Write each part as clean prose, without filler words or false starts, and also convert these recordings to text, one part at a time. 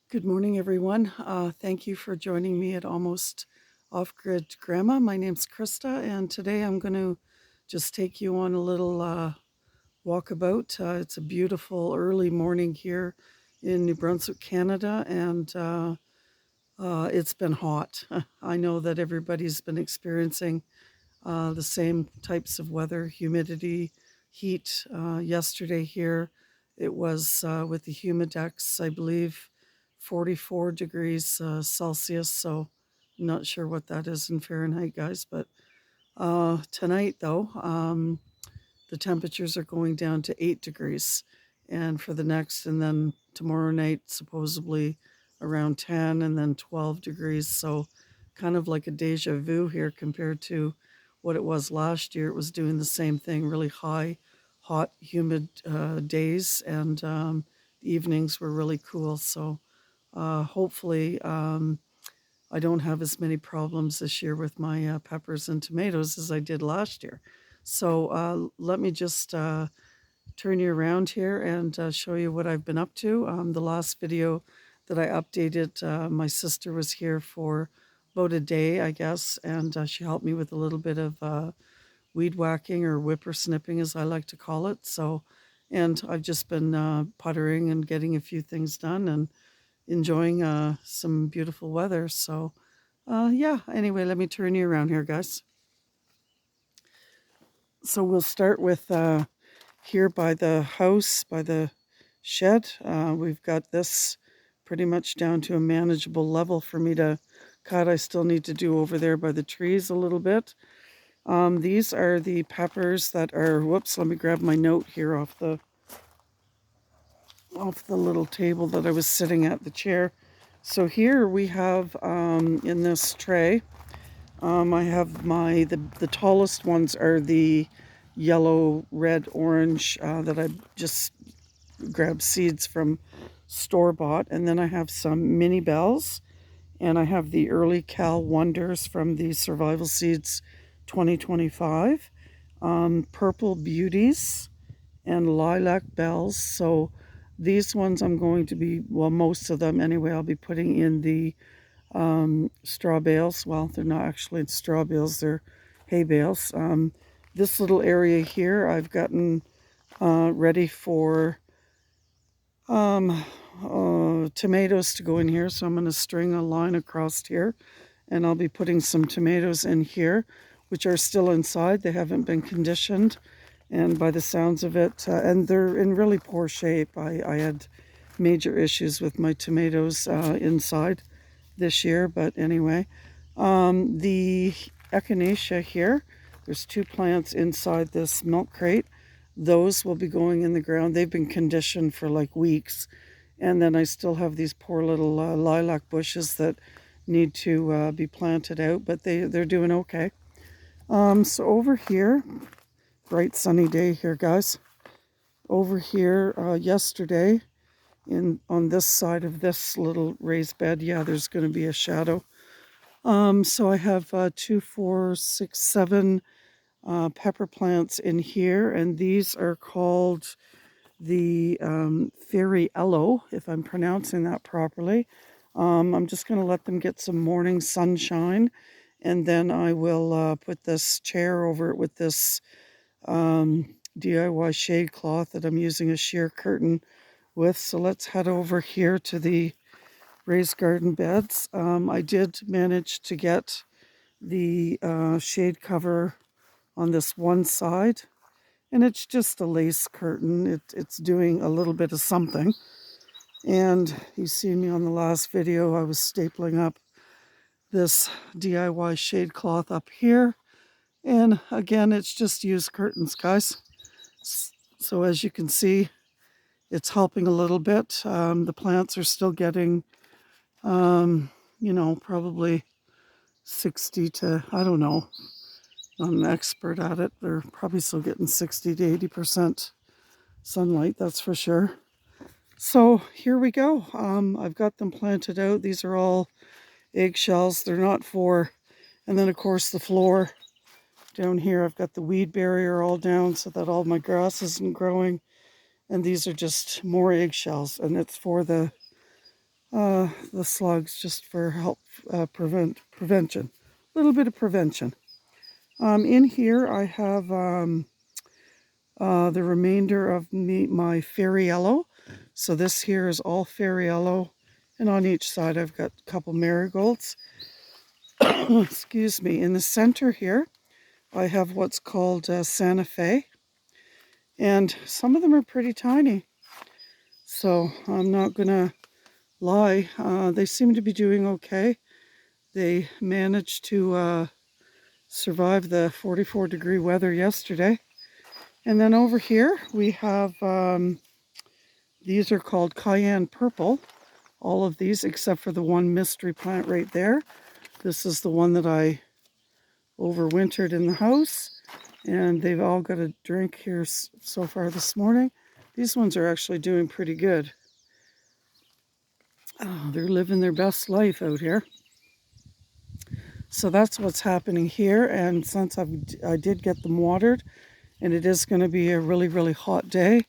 Good morning, everyone. Thank you for joining me at Almost Off-Grid Grandma. My name's Krista, and today I'm going to just take you on a little walkabout. It's a beautiful early morning here in New Brunswick, Canada, and it's been hot. I know that everybody's been experiencing the same types of weather, humidity, heat. Yesterday here, it was with the humidex, I believe, 44 degrees Celsius. So I'm not sure what that is in Fahrenheit, guys. But tonight, though, the temperatures are going down to 8 degrees. And for the next, and then tomorrow night, supposedly around 10 and then 12 degrees. So kind of like a deja vu here compared to what it was last year. It was doing the same thing, really high, hot, humid days, and the evenings were really cool. So hopefully, I don't have as many problems this year with my peppers and tomatoes as I did last year. So let me just turn you around here and show you what I've been up to. The last video that I updated, my sister was here for about a day, I guess, and she helped me with a little bit of weed whacking or whippersnipping, as I like to call it. So, and I've just been puttering and getting a few things done and enjoying some beautiful weather. So, yeah, anyway, let me turn you around here, guys. So we'll start with here by the house, by the shed. We've got this pretty much down to a manageable level for me to cut. I still need to do over there by the trees a little bit. These are the peppers that are, whoops, let me grab my note here off the little table that I was sitting at, the chair. So here we have in this tray, I have the tallest ones are the yellow, red, orange that I just grabbed seeds from store-bought. And then I have some mini Bales, and I have the early Cal Wonders from the Survival Seeds 2025, Purple Beauties, and Lilac Bells. So these ones I'm going to be, well, most of them anyway, I'll be putting in the straw bales. Well, they're not actually straw bales, they're hay bales. This little area here I've gotten ready for tomatoes to go in here. So I'm going to string a line across here, and I'll be putting some tomatoes in here, which are still inside. They haven't been conditioned. And by the sounds of it, and they're in really poor shape. I had major issues with my tomatoes inside this year, but anyway. The echinacea here, there's two plants inside this milk crate. Those will be going in the ground. They've been conditioned for like weeks. And then I still have these poor little lilac bushes that need to be planted out, but they're doing okay. So over here, bright sunny day here, guys. Over here yesterday, on this side of this little raised bed, yeah, there's going to be a shadow. So I have 2, 4, 6, 7 pepper plants in here, and these are called the Fairy Ello, if I'm pronouncing that properly. I'm just going to let them get some morning sunshine, and then I will put this chair over it with this DIY shade cloth that I'm using a sheer curtain with. So let's head over here to the raised garden beds. I did manage to get the shade cover on this one side, and it's just a lace curtain. It's doing a little bit of something. And you see me on the last video, I was stapling up this DIY shade cloth up here. And again, it's just used curtains, guys. So as you can see, it's helping a little bit. The plants are still getting, probably 60 to, I don't know, I'm an expert at it. They're probably still getting 60 to 80% sunlight, that's for sure. So here we go. I've got them planted out. These are all eggshells. They're not for, and then of course the floor down here, I've got the weed barrier all down so that all my grass isn't growing. And these are just more eggshells, and it's for the the slugs just for help prevention. A little bit of prevention. In here I have the remainder of my Fairyellow. So this here is all Fairyellow, and on each side I've got a couple marigolds. Excuse me. In the center here I have what's called Santa Fe, and some of them are pretty tiny. So I'm not gonna lie, they seem to be doing okay. They managed to survive the 44-degree weather yesterday. And then over here we have, these are called Cayenne Purple. All of these except for the one mystery plant right there. This is the one that I overwintered in the house. And they've all got a drink here so far this morning. These ones are actually doing pretty good. Oh, they're living their best life out here. So that's what's happening here. And since I did get them watered, and it is going to be a really, really hot day,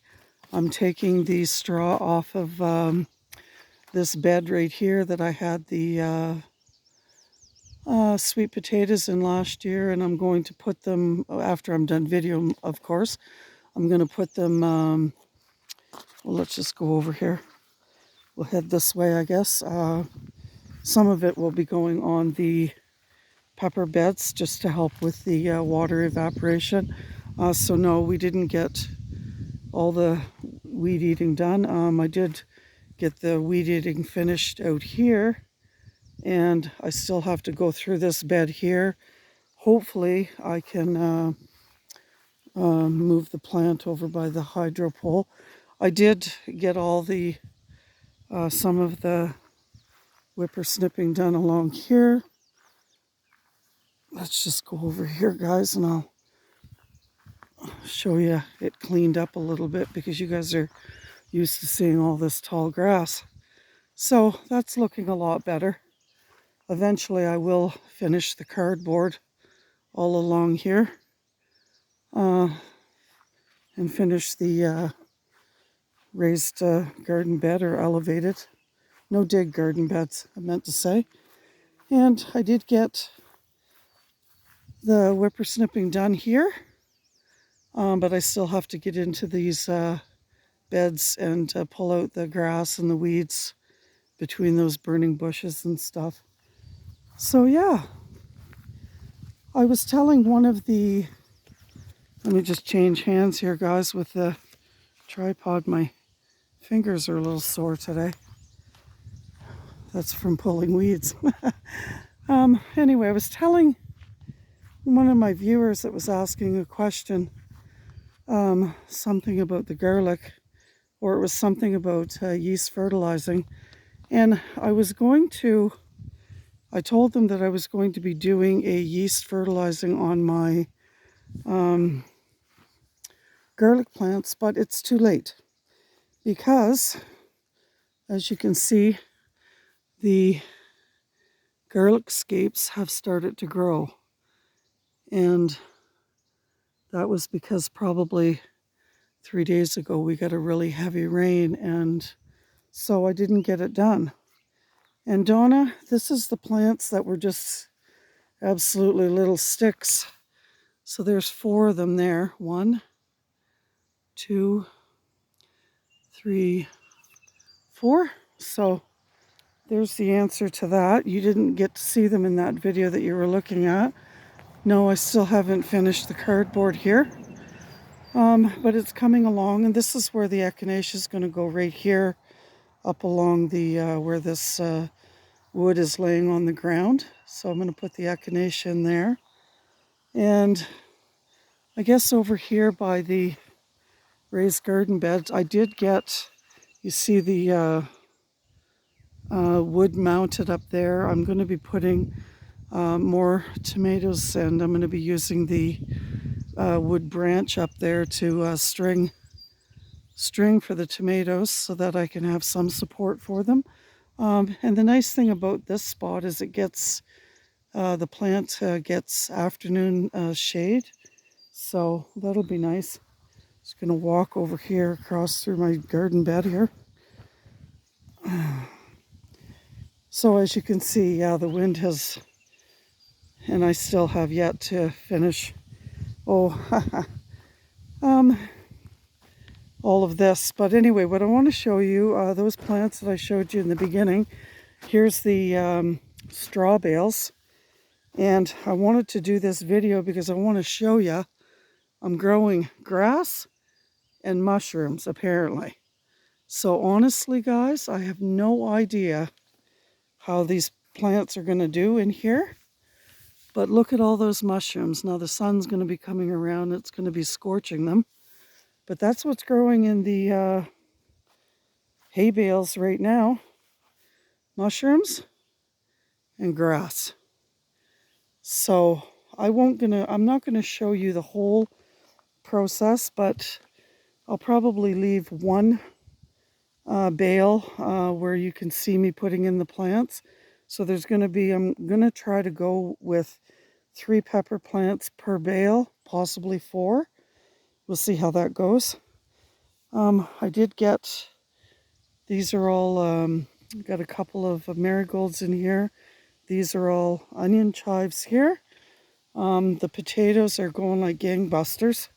I'm taking the straw off of this bed right here that I had the sweet potatoes in last year, and I'm going to put them, after I'm done video, of course, I'm going to put them, well, let's just go over here. We'll head this way, I guess. Some of it will be going on the pepper beds just to help with the water evaporation. So no, we didn't get all the weed eating done. I did get the weed eating finished out here, and I still have to go through this bed here. Hopefully I can move the plant over by the hydro pole. I did get all the some of the whippersnipping done along here. Let's just go over here, guys, and I'll show you it cleaned up a little bit because you guys are used to seeing all this tall grass. So that's looking a lot better. Eventually I will finish the cardboard all along here and finish the raised garden bed, or elevated. No dig garden beds, I meant to say. And I did get the whippersnipping done here, but I still have to get into these beds and pull out the grass and the weeds between those burning bushes and stuff. So yeah, I was telling one of the, let me just change hands here, guys, with the tripod. My fingers are a little sore today. That's from pulling weeds. Anyway, I was telling one of my viewers that was asking a question, something about the garlic, or it was something about yeast fertilizing. And I told them that I was going to be doing a yeast fertilizing on my garlic plants, but it's too late because, as you can see, the garlic scapes have started to grow. And that was because probably 3 days ago we got a really heavy rain, and so I didn't get it done. And Donna, this is the plants that were just absolutely little sticks. So there's 4 of them there. 1, 2, 3, 4. So there's the answer to that. You didn't get to see them in that video that you were looking at. No, I still haven't finished the cardboard here. But it's coming along, and this is where the echinacea is going to go, right here up along the where this wood is laying on the ground. So I'm going to put the echinacea in there. And I guess over here by the raised garden beds, I did get, you see the wood mounted up there. I'm going to be putting more tomatoes, and I'm going to be using the wood branch up there to string for the tomatoes so that I can have some support for them. And the nice thing about this spot is it gets, the plant gets afternoon shade. So that'll be nice. Just going to walk over here across through my garden bed here. So as you can see, yeah, the wind has, and I still have yet to finish, um, all of this. But anyway, what I want to show you, those plants that I showed you in the beginning, here's the straw bales. And I wanted to do this video because I want to show you I'm growing grass and mushrooms, apparently. So honestly, guys, I have no idea how these plants are going to do in here. But look at all those mushrooms. Now the sun's going to be coming around. It's going to be scorching them. But that's what's growing in the hay bales right now. Mushrooms and grass. So I'm not gonna show you the whole process, but I'll probably leave one bale where you can see me putting in the plants. So there's gonna be, I'm gonna try to go with 3 pepper plants per bale, possibly 4. We'll see how that goes. I did get, these are all, got a couple of marigolds in here. These are all onion chives here. The potatoes are going like gangbusters.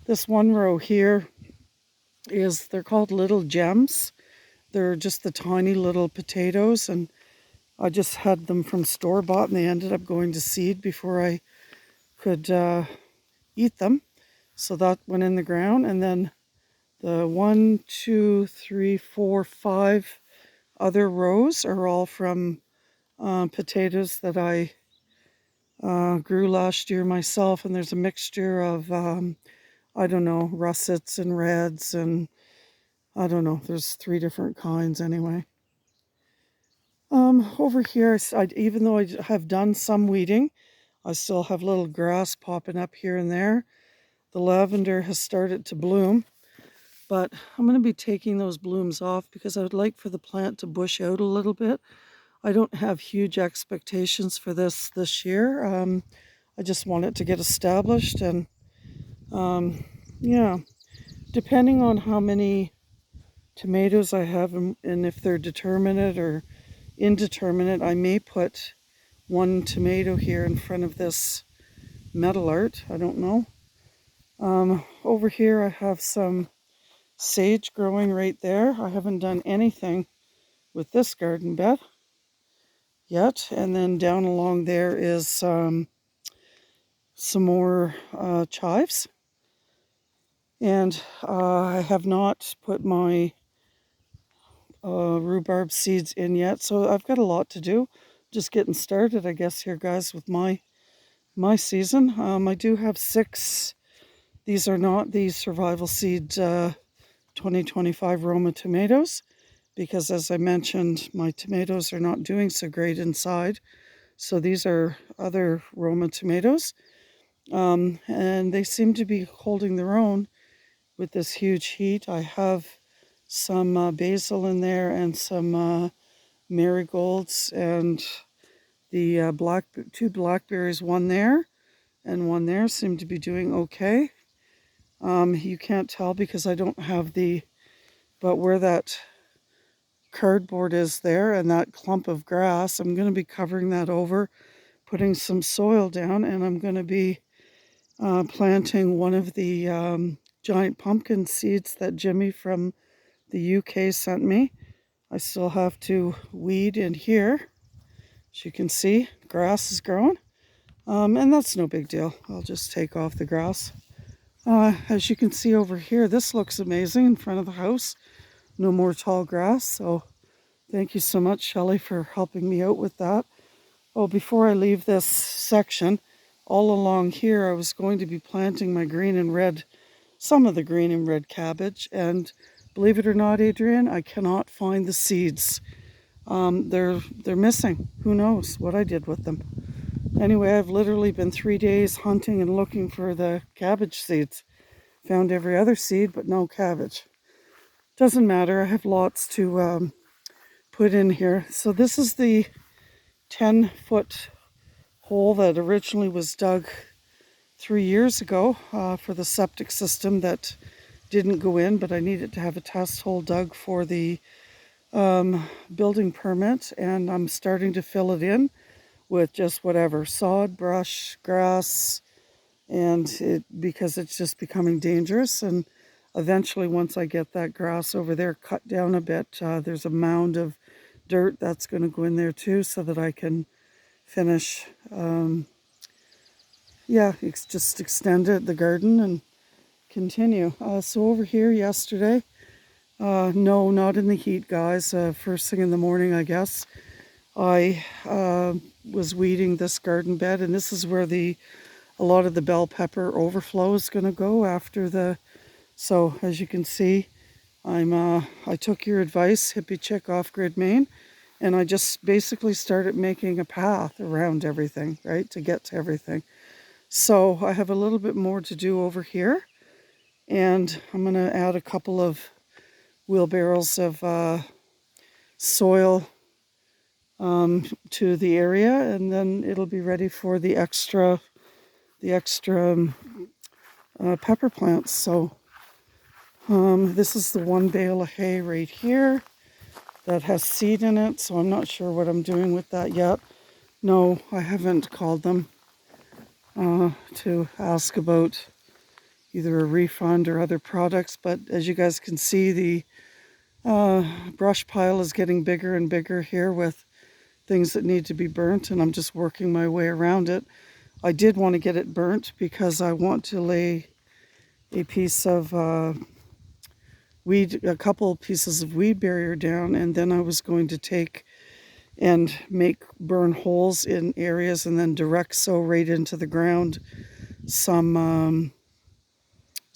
This one row here they're called little gems. They're just the tiny little potatoes, and I just had them from store-bought, and they ended up going to seed before I could eat them. So that went in the ground, and then the 1, 2, 3, 4, 5 other rows are all from potatoes that I grew last year myself, and there's a mixture of, I don't know, russets and reds, and I don't know, there's 3 different kinds anyway. Over here, even though I have done some weeding, I still have little grass popping up here and there. The lavender has started to bloom, but I'm going to be taking those blooms off because I would like for the plant to bush out a little bit. I don't have huge expectations for this year. I just want it to get established, and yeah, depending on how many tomatoes I have and if they're determinate or indeterminate, I may put 1 tomato here in front of this metal art. I don't know. Over here I have some sage growing right there. I haven't done anything with this garden bed yet. And then down along there is some more chives. And I have not put my rhubarb seeds in yet, so I've got a lot to do. Just getting started, I guess, here, guys, with my season. I do have 6. These are not the Survival Seed 2025 Roma tomatoes, because as I mentioned, my tomatoes are not doing so great inside. So these are other Roma tomatoes, and they seem to be holding their own with this huge heat. I have some basil in there and some marigolds, and the 2 blackberries, one there and one there, seem to be doing okay. You can't tell because I don't have but where that cardboard is there and that clump of grass, I'm going to be covering that over, putting some soil down, and I'm going to be planting one of the giant pumpkin seeds that Jimmy from the UK sent me. I still have to weed in here. As you can see, grass is growing, and that's no big deal. I'll just take off the grass. As you can see over here, this looks amazing in front of the house. No more tall grass, so thank you so much, Shelley, for helping me out with that. Oh, before I leave this section, all along here I was going to be planting my green and red, some of the green and red cabbage, and believe it or not, Adrian, I cannot find the seeds. They're missing. Who knows what I did with them. Anyway, I've literally been 3 days hunting and looking for the cabbage seeds. Found every other seed, but no cabbage. Doesn't matter, I have lots to put in here. So this is the 10-foot hole that originally was dug 3 years ago for the septic system that didn't go in, but I needed to have a test hole dug for the building permit, and I'm starting to fill it in with just whatever, sod, brush, grass, and because it's just becoming dangerous. And eventually, once I get that grass over there cut down a bit, there's a mound of dirt that's going to go in there too, so that I can finish, just extend it, the garden, and continue. So over here yesterday, no, not in the heat, guys. First thing in the morning, I guess, I was weeding this garden bed, and this is where a lot of the bell pepper overflow is going to go after the. So as you can see, I took your advice, hippie chick off grid Maine, and I just basically started making a path around everything, right, to get to everything. So I have a little bit more to do over here, and I'm going to add a couple of wheelbarrows of soil to the area, and then it'll be ready for the extra pepper plants. So this is the one bale of hay right here that has seed in it, so I'm not sure what I'm doing with that yet. No, I haven't called them to ask about either a refund or other products, but as you guys can see, the brush pile is getting bigger and bigger here with things that need to be burnt, and I'm just working my way around it. I did want to get it burnt because I want to lay a piece of a couple pieces of weed barrier down, and then I was going to take and burn holes in areas and then direct sow right into the ground some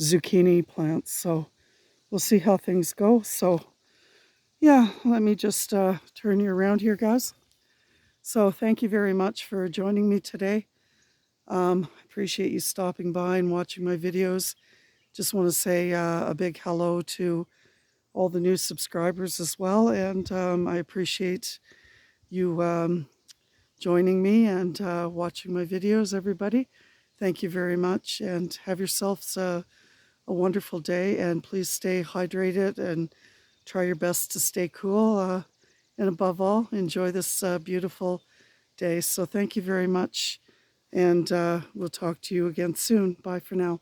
zucchini plants. So we'll see how things go. So yeah, let me just turn you around here, guys. So thank you very much for joining me today. Appreciate you stopping by and watching my videos. Just want to say a big hello to all the new subscribers as well, and I appreciate you joining me and watching my videos, everybody. Thank you very much, and have yourselves a wonderful day, and please stay hydrated and try your best to stay cool, and above all, enjoy this beautiful day. So thank you very much, and we'll talk to you again soon. Bye for now.